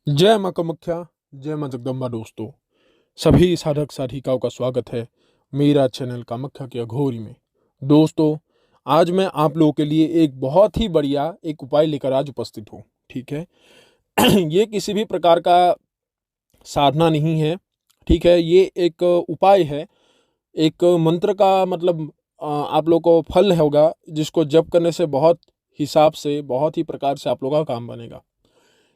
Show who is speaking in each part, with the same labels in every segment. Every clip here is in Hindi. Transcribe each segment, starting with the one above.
Speaker 1: जय माँ कामाख्या, जय माँ जगदम्बा। दोस्तों, सभी साधक साधिकाओं का स्वागत है मेरा चैनल कामाख्या की अघोरी में। दोस्तों, आज मैं आप लोगों के लिए एक बहुत ही बढ़िया एक उपाय लेकर आज उपस्थित हूँ। ठीक है। ये किसी भी प्रकार का साधना नहीं है। ठीक है, ये एक उपाय है, एक मंत्र का मतलब आप लोग को फल होगा, जिसको जप करने से बहुत हिसाब से, बहुत ही प्रकार से आप लोगों का काम बनेगा।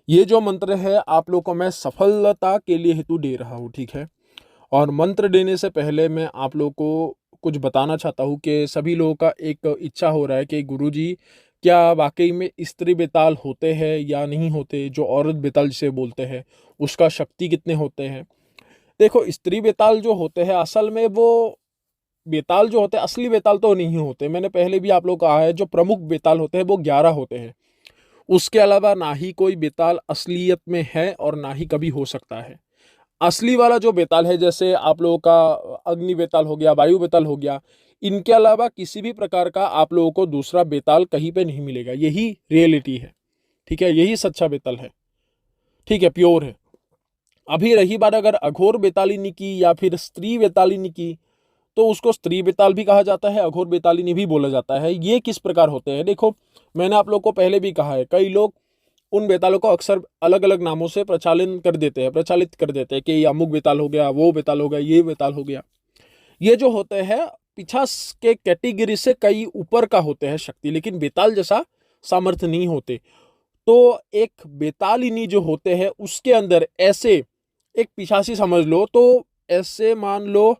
Speaker 1: ये जो मंत्र है आप लोग को मैं सफलता के लिए हेतु दे रहा हूँ। ठीक है। और मंत्र देने से पहले मैं आप लोग को कुछ बताना चाहता हूँ कि सभी लोगों का एक इच्छा हो रहा है कि गुरुजी, क्या वाकई में स्त्री बेताल होते हैं या नहीं होते, जो औरत बेताल जिसे बोलते हैं उसका शक्ति कितने होते हैं। देखो, स्त्री बेताल जो होते हैं असल में वो बेताल जो होते हैं, असली बेताल तो नहीं होते। मैंने पहले भी आप लोग कहा है, जो प्रमुख बेताल होते हैं वो 11 होते हैं। उसके अलावा ना ही कोई बेताल असलियत में है और ना ही कभी हो सकता है। असली वाला जो बेताल है, जैसे आप लोगों का अग्नि बेताल हो गया, वायु बेताल हो गया, इनके अलावा किसी भी प्रकार का आप लोगों को दूसरा बेताल कहीं पे नहीं मिलेगा। यही रियलिटी है। ठीक है, यही सच्चा बेताल है। ठीक है, प्योर है। अभी रही बात अगर अघोर बेतालिनी की या फिर स्त्री बेतालिनी की, तो उसको स्त्री बेताल भी कहा जाता है, अघोर बेतालिनी भी बोला जाता है। ये किस प्रकार होते हैं, देखो, मैंने आप लोग को पहले भी कहा है, कई लोग उन बेतालों को अक्सर अलग अलग नामों से प्रचालित कर देते हैं कि ये अमुक बेताल हो गया, वो बेताल हो गया, ये बेताल हो गया। ये जो होते हैं पीछा के कैटेगरी से कई ऊपर का होते हैं शक्ति, लेकिन बेताल जैसा सामर्थ्य नहीं होते। तो एक बेतालिनी जो होते हैं उसके अंदर ऐसे एक पिशाची समझ लो, तो ऐसे मान लो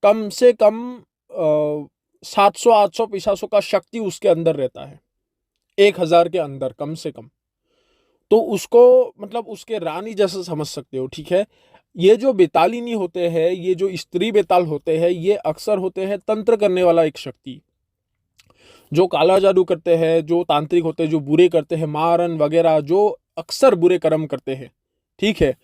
Speaker 1: कम से कम 700-800 पिशाचों का शक्ति उसके अंदर रहता है, 1000 के अंदर कम से कम। तो उसको मतलब उसके रानी जैसा समझ सकते हो। ठीक है। ये जो बेतालिनी होते हैं, ये जो स्त्री बेताल होते हैं, ये अक्सर होते हैं तंत्र करने वाला एक शक्ति, जो काला जादू करते हैं, जो तांत्रिक होते हैं, जो बुरे करते हैं, मारन वगैरह, जो अक्सर बुरे कर्म करते हैं। ठीक है।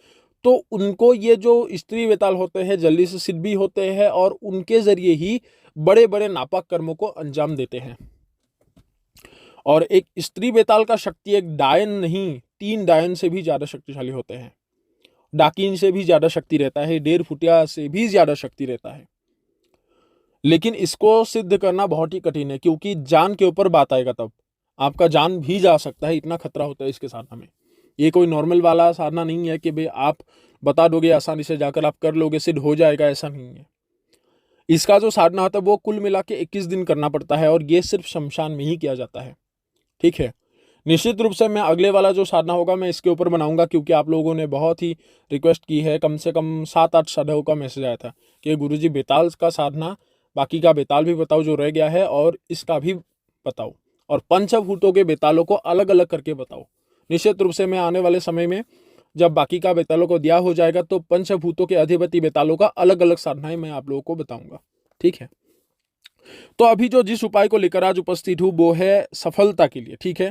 Speaker 1: तो उनको ये जो स्त्री बेताल होते हैं जल्दी से सिद्ध भी होते हैं और उनके जरिए ही बड़े बड़े नापाक कर्मों को अंजाम देते हैं। और एक स्त्री बेताल का शक्ति एक डायन नहीं, 3 डायन से भी ज्यादा शक्तिशाली होते हैं। डाकिन से भी ज्यादा शक्ति रहता है, 1.5 फुटिया से भी ज्यादा शक्ति रहता है। लेकिन इसको सिद्ध करना बहुत ही कठिन है, क्योंकि जान के ऊपर बात आएगा तब आपका जान भी जा सकता है, इतना खतरा होता है इसके साधना में। ये कोई नॉर्मल वाला साधना नहीं है कि भाई आप बता दोगे आसानी से जाकर आप कर लोगे, सिद्ध हो जाएगा, ऐसा नहीं है। इसका जो साधना होता है वो कुल मिला के 21 दिन करना पड़ता है, और ये सिर्फ शमशान में ही किया जाता है। ठीक है। निश्चित रूप से मैं अगले वाला जो साधना होगा मैं इसके ऊपर बनाऊंगा, क्योंकि आप लोगों ने बहुत ही रिक्वेस्ट की है। कम से कम 7-8 साधकों का मैसेज आया था कि गुरुजी बेताल का साधना, बाकी का बेताल भी बताओ जो रह गया है, और इसका भी बताओ, और पंचभूतों के बेतालों को अलग अलग करके बताओ। निश्चित रूप से मैं आने वाले समय में जब बाकी का बेतालों को दिया हो जाएगा तो पंचभूतों के अधिपति बेतालों का अलग अलग साधनाएं मैं आप लोगों को बताऊंगा। ठीक है। तो अभी जो जिस उपाय को लेकर आज उपस्थित हूं वो है सफलता के लिए। ठीक है।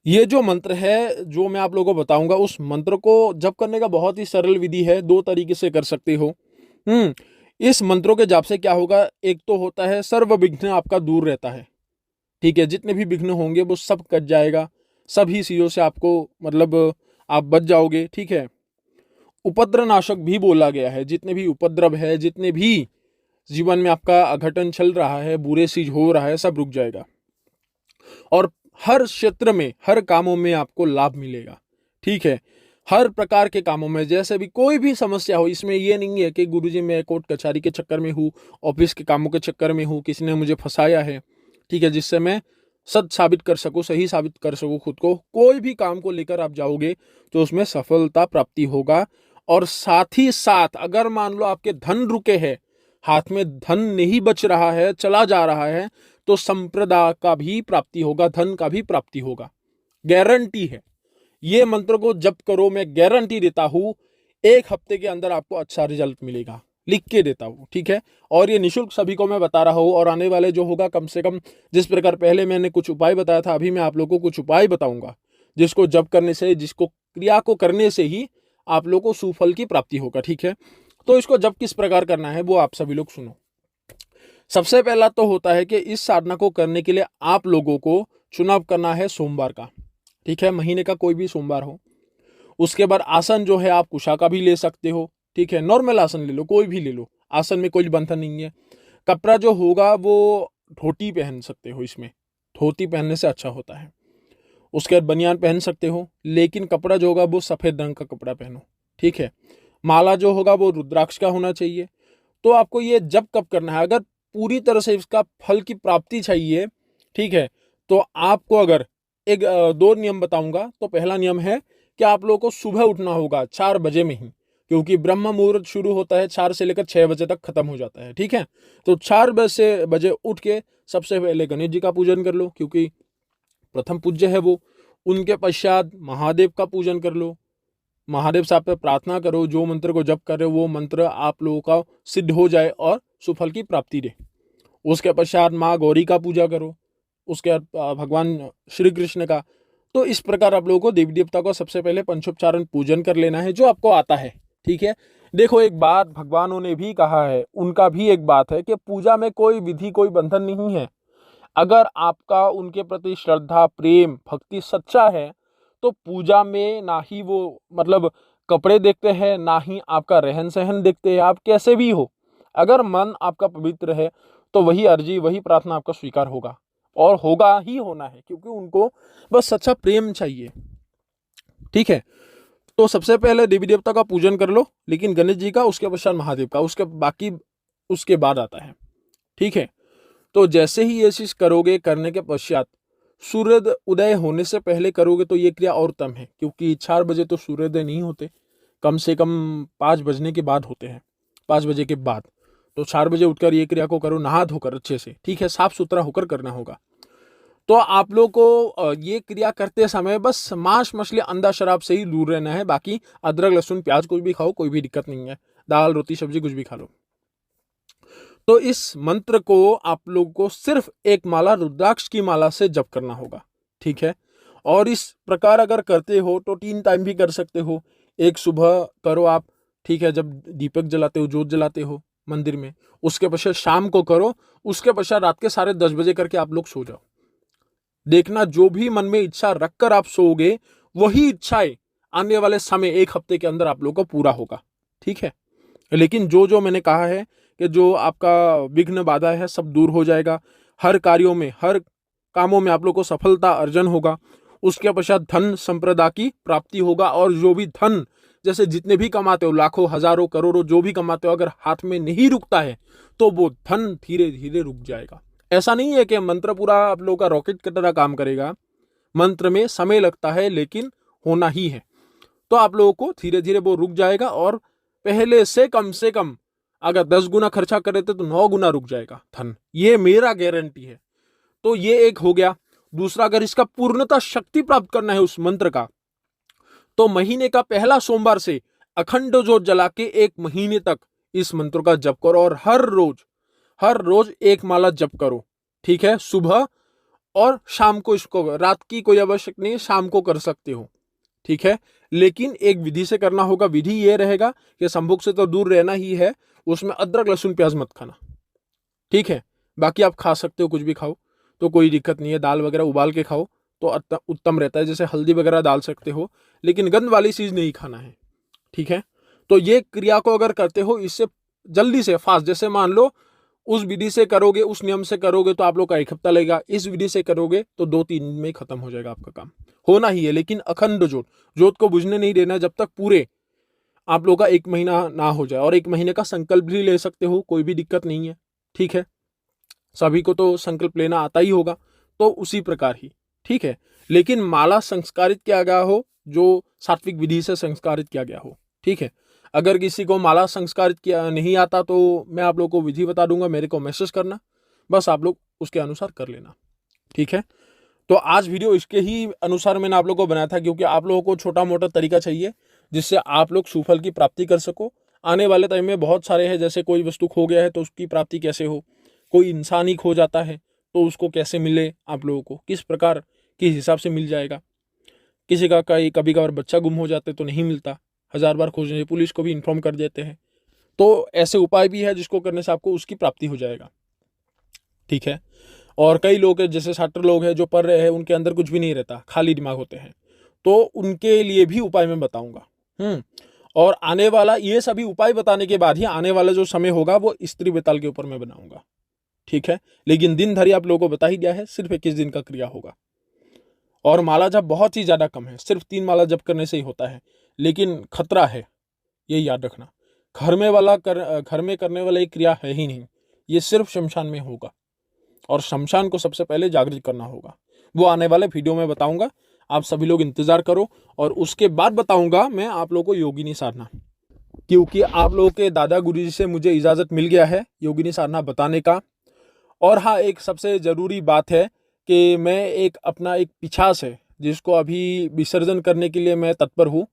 Speaker 1: ये जो मंत्र है जो मैं आप लोगों को बताऊंगा, उस मंत्र को जप करने का बहुत ही सरल विधि है, 2 तरीके से कर सकते हो। इस मंत्रों के जाप से क्या होगा, एक तो होता है सर्व विघ्न आपका दूर रहता है। ठीक है, जितने भी विघ्न होंगे वो सब कट जाएगा, सभी चीजों से आपको मतलब आप बच जाओगे। ठीक है। उपद्रव नाशक भी बोला गया है, जितने भी उपद्रव है, जितने भी जीवन में आपका अघटन चल रहा है, बुरे चीज हो रहा है, सब रुक जाएगा, और हर क्षेत्र में हर कामों में आपको लाभ मिलेगा। ठीक है। हर प्रकार के कामों में, जैसे भी कोई भी समस्या हो, इसमें ये नहीं है कि गुरुजी मैं कोर्ट कचहरी के चक्कर में हूँ, ऑफिस के कामों के चक्कर में हूँ, किसी ने मुझे फंसाया है। ठीक है, जिससे मैं सच साबित कर सकूं, सही साबित कर सकूं खुद को। कोई भी काम को लेकर आप जाओगे तो उसमें सफलता प्राप्ति होगा। और साथ ही साथ अगर मान लो आपके धन रुके हैं, हाथ में धन नहीं बच रहा है, चला जा रहा है, तो संप्रदा का भी प्राप्ति होगा, धन का भी प्राप्ति होगा, गारंटी है। ये मंत्र को जप करो, मैं गारंटी देता हूं 1 हफ्ते के अंदर आपको अच्छा रिजल्ट मिलेगा, लिख के देता हूं। ठीक है। और ये निशुल्क सभी को मैं बता रहा हूं, और आने वाले जो होगा कम से कम, जिस प्रकार पहले मैंने कुछ उपाय बताया था, अभी मैं आप लोगों को कुछ उपाय बताऊंगा जिसको जप करने से, जिसको क्रिया को करने से ही आप लोगों को सुफल की प्राप्ति होगा। ठीक है। तो इसको जप किस प्रकार करना है वो आप सभी लोग सुनो। सबसे पहला तो होता है कि इस साधना को करने के लिए आप लोगों को चुनाव करना है सोमवार का। ठीक है, महीने का कोई भी सोमवार हो। उसके बाद आसन जो है आप कुशा का भी ले सकते हो, ठीक है, नॉर्मल आसन ले लो, कोई भी ले लो, आसन में कोई बंधन नहीं है। कपड़ा जो होगा वो धोती पहन सकते हो, इसमें धोती पहनने से अच्छा होता है। उसके बाद बनियान पहन सकते हो, लेकिन कपड़ा जो होगा वो सफेद रंग का कपड़ा पहनो, ठीक है। माला जो होगा वो रुद्राक्ष का होना चाहिए। तो आपको ये जब कब करना है, अगर पूरी तरह से इसका फल की प्राप्ति चाहिए, ठीक है, तो आपको अगर दो नियम बताऊंगा। तो पहला नियम है कि आप लोगों को सुबह उठना होगा 4 बजे में ही, क्योंकि ब्रह्म मुहूर्त शुरू होता है 4 से लेकर 6 बजे तक खत्म हो जाता है, ठीक है। तो 4 बजे उठ के सबसे पहले गणेश जी का पूजन कर लो, क्योंकि प्रथम पूज्य है वो। उनके पश्चात महादेव का पूजन कर लो, महादेव साहब पे प्रार्थना करो, जो मंत्र को जप कर रहे हो वो मंत्र आप लोगों का सिद्ध हो जाए और सुफल की प्राप्ति दे। उसके पश्चात माँ गौरी का पूजा करो, उसके बाद भगवान श्री कृष्ण का। तो इस प्रकार आप लोगों को देवी देवता को सबसे पहले पंचोपचारण पूजन कर लेना है, जो आपको आता है, ठीक है। देखो एक बात भगवानों ने भी कहा है, उनका भी एक बात है कि पूजा में कोई विधि कोई बंधन नहीं है। अगर आपका उनके प्रति श्रद्धा प्रेम भक्ति सच्चा है, तो पूजा में ना ही वो मतलब कपड़े देखते हैं, ना ही आपका रहन सहन देखते हैं, आप कैसे भी हो। अगर मन आपका पवित्र है तो वही अर्जी वही प्रार्थना आपका स्वीकार होगा, और होगा ही होना है, क्योंकि उनको बस सच्चा प्रेम चाहिए, ठीक है। तो सबसे पहले देवी देवता का पूजन कर लो, लेकिन गणेश जी का, उसके पश्चात महादेव का, उसके बाकी उसके बाद आता है, ठीक है। तो जैसे ही ये चीज करोगे, करने के पश्चात सूर्य उदय होने से पहले करोगे तो ये क्रिया और उत्तम है, क्योंकि 4 बजे तो सूर्योदय नहीं होते, कम से कम 5 बजने के बाद होते हैं, 5 बजे के बाद। तो 4 बजे उठकर ये क्रिया को करो, नहा धोकर अच्छे से, ठीक है, साफ सुथरा होकर करना होगा। तो आप लोग को ये क्रिया करते समय बस मांस मछली अंडा शराब से ही दूर रहना है। बाकी अदरक लहसुन प्याज कुछ भी खाओ, कोई भी दिक्कत नहीं है, दाल रोटी सब्जी कुछ भी खा लो। तो इस मंत्र को आप लोगों को सिर्फ एक माला रुद्राक्ष की माला से जप करना होगा, ठीक है। और इस प्रकार अगर करते हो तो 3 टाइम भी कर सकते हो। एक सुबह करो आप, ठीक है, जब दीपक जलाते हो, जोत जलाते हो मंदिर में। उसके पश्चात शाम को करो। उसके पश्चात रात के 10:30 करके आप लोग सो जाओ। देखना, जो भी मन में इच्छा रखकर आप सोओगे, वही इच्छाएं आने वाले समय 1 हफ्ते के अंदर आप लोग को पूरा होगा, ठीक है। लेकिन जो मैंने कहा है कि जो आपका विघ्न बाधा है सब दूर हो जाएगा, हर कार्यों में हर कामों में आप लोग को सफलता अर्जन होगा। उसके पश्चात धन संप्रदा की प्राप्ति होगा, और जो भी धन जैसे जितने भी कमाते हो, लाखों हजारों करोड़ों जो भी कमाते हो, अगर हाथ में नहीं रुकता है तो वो धन धीरे धीरे रुक जाएगा। ऐसा नहीं है कि मंत्र पूरा आप लोगों का रॉकेट की तरह काम करेगा, मंत्र में समय लगता है लेकिन होना ही है। तो आप लोगों को धीरे धीरे वो रुक जाएगा, और पहले से कम अगर 10 गुना खर्चा करे थे तो 9 गुना रुक जाएगा धन, ये मेरा गारंटी है। तो ये एक हो गया। दूसरा, अगर इसका पूर्णतः शक्ति प्राप्त करना है उस मंत्र का, तो महीने का पहला सोमवार से अखंड जोत जला के 1 महीने तक इस मंत्र का जप करो, और हर रोज 1 माला जप करो, ठीक है। सुबह और शाम को इसको, रात की कोई आवश्यक नहीं, शाम को कर सकते हो, ठीक है। लेकिन एक विधि से करना होगा। विधि ये रहेगा कि संभोग से तो दूर रहना ही है, उसमें अदरक लहसुन प्याज मत खाना, ठीक है। बाकी आप खा सकते हो, कुछ भी खाओ तो कोई दिक्कत नहीं है। दाल वगैरह उबाल के खाओ तो उत्तम रहता है, जैसे हल्दी वगैरह डाल सकते हो, लेकिन गंद वाली चीज नहीं खाना है, ठीक है। तो ये क्रिया को अगर करते हो, इससे जल्दी से फास्ट, जैसे मान लो उस विधि से करोगे, उस नियम से करोगे तो आप लोग का 1 हफ्ता लगेगा। इस विधि से करोगे तो 2-3 दिन में खत्म हो जाएगा आपका काम। होना ही है, लेकिन अखंड जोत को बुझने नहीं देना जब तक पूरे आप लोग का 1 महीना ना हो जाए। और 1 महीने का संकल्प भी ले सकते हो, कोई भी दिक्कत नहीं है, ठीक है। सभी को तो संकल्प लेना आता ही होगा, तो उसी प्रकार ही, ठीक है। लेकिन माला संस्कारित किया गया हो, जो सात्विक विधि से संस्कारित किया गया हो, ठीक है। अगर किसी को माला संस्कारित किया नहीं आता तो मैं आप लोग को विधि बता दूंगा, मेरे को मैसेज करना, बस आप लोग उसके अनुसार कर लेना, ठीक है। तो आज वीडियो इसके ही अनुसार मैंने आप लोग को बनाया था, क्योंकि आप लोगों को छोटा मोटा तरीका चाहिए जिससे आप लोग सुफल की प्राप्ति कर सको। आने वाले टाइम में बहुत सारे हैं, जैसे कोई वस्तु खो गया है तो उसकी प्राप्ति कैसे हो, कोई इंसान ही खो जाता है तो उसको कैसे मिले, आप लोगों को किस प्रकार किस हिसाब से मिल जाएगा। किसी का कभी कभार बच्चा गुम हो जाते तो नहीं मिलता, 1000 बार खोजने, पुलिस को भी इन्फॉर्म कर देते हैं। तो ऐसे उपाय भी है जिसको करने से आपको उसकी प्राप्ति हो जाएगा, ठीक है। और कई लोग हैं, जैसे 60 लोग हैं जो पढ़ रहे हैं, उनके अंदर कुछ भी नहीं रहता, खाली दिमाग होते हैं, तो उनके लिए भी उपाय मैं बताऊंगा। और आने वाला ये सभी उपाय बताने के बाद ही आने वाला जो समय होगा वो स्त्री बेताल के ऊपर मैं बनाऊंगा, ठीक है। लेकिन दिन धरी आप लोगों को बता ही दिया है, सिर्फ 21 दिन का क्रिया होगा। और माला जप बहुत ही ज्यादा कम है, सिर्फ 3 माला जप करने से ही होता है। लेकिन खतरा है, ये याद रखना। घर में करने वाला एक क्रिया है ही नहीं, ये सिर्फ शमशान में होगा। और शमशान को सबसे पहले जागृत करना होगा, वो आने वाले वीडियो में बताऊंगा। आप सभी लोग इंतजार करो। और उसके बाद बताऊंगा मैं आप लोगों को योगिनी साधना, क्योंकि आप लोगों के दादा गुरुजी से मुझे इजाजत मिल गया है योगिनी साधना बताने का। और हाँ, एक सबसे जरूरी बात है कि मैं एक अपना एक पिछास है जिसको अभी विसर्जन करने के लिए मैं तत्पर हूँ।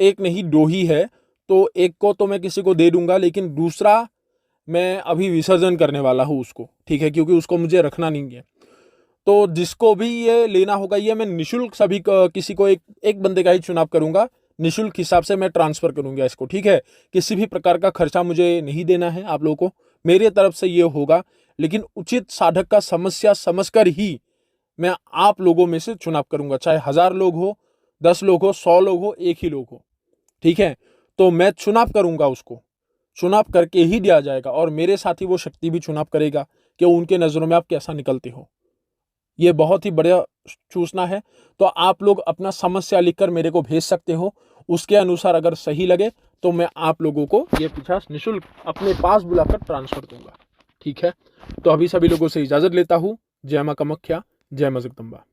Speaker 1: एक नहीं, 2 ही है, तो एक को तो मैं किसी को दे दूंगा, लेकिन दूसरा मैं अभी विसर्जन करने वाला हूँ उसको, ठीक है, क्योंकि उसको मुझे रखना नहीं है। तो जिसको भी ये लेना होगा, ये मैं निशुल्क सभी किसी को एक बंदे का ही चुनाव करूंगा, निशुल्क हिसाब से मैं ट्रांसफर करूंगा इसको, ठीक है। किसी भी प्रकार का खर्चा मुझे नहीं देना है आप लोगों को, मेरे तरफ से ये होगा। लेकिन उचित साधक का समस्या समझकर ही मैं आप लोगों में से चुनाव करूंगा, चाहे 1000 लोग हो, 10 लोग हो, 100 लोग हो, एक ही लोग हो, ठीक है। तो मैं चुनाव करूंगा, उसको चुनाव करके ही दिया जाएगा। और मेरे साथ ही वो शक्ति भी चुनाव करेगा कि उनके नजरों में आप कैसा निकलते हो। ये बहुत ही बढ़िया सूचना है। तो आप लोग अपना समस्या लिखकर मेरे को भेज सकते हो, उसके अनुसार अगर सही लगे तो मैं आप लोगों को ये 50 निःशुल्क अपने पास बुलाकर ट्रांसफर दूंगा, ठीक है। तो अभी सभी लोगों से इजाजत लेता हूँ। जय मां कामाख्या, जय मां जगदम्बा।